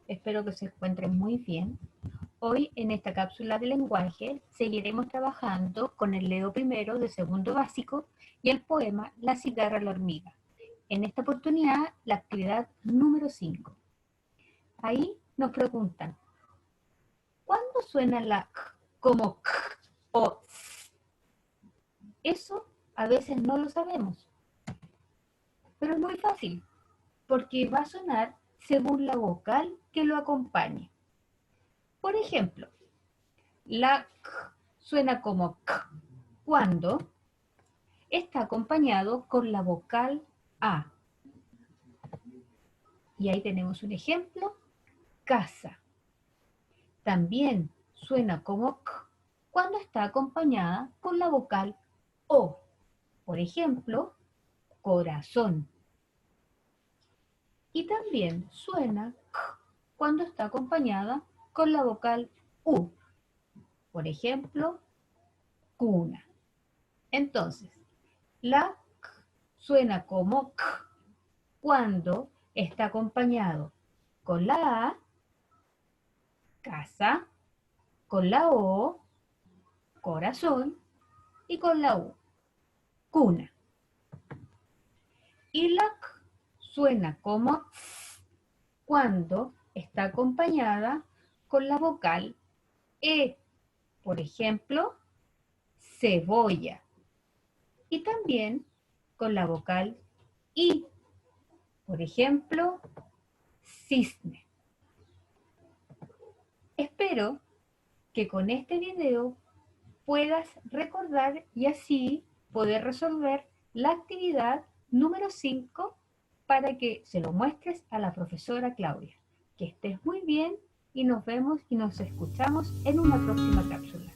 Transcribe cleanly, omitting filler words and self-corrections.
Espero que se encuentren muy bien. Hoy en esta cápsula de lenguaje seguiremos trabajando con el Leo primero de segundo básico y el poema La cigarra la hormiga. En esta oportunidad la actividad número 5. Ahí nos preguntan, ¿cuándo suena la k como k o s? Eso a veces no lo sabemos, pero es muy fácil porque va a sonar según la vocal que lo acompañe. Por ejemplo, la k suena como k cuando está acompañado con la vocal A. Y ahí tenemos un ejemplo, casa. También suena como k cuando está acompañada con la vocal O. Por ejemplo, corazón. Y también suena k cuando está acompañada con la vocal U. Por ejemplo, cuna. Entonces, la k suena como k cuando está acompañado con la A, casa, con la O, corazón, y con la U, cuna. Y la k suena como ts cuando está acompañada con la vocal E. Por ejemplo, cebolla. Y también con la vocal I. Por ejemplo, cisne. Espero que con este video puedas recordar y así poder resolver la actividad número 5 para que se lo muestres a la profesora Claudia. Que estés muy bien y nos vemos y nos escuchamos en una próxima cápsula.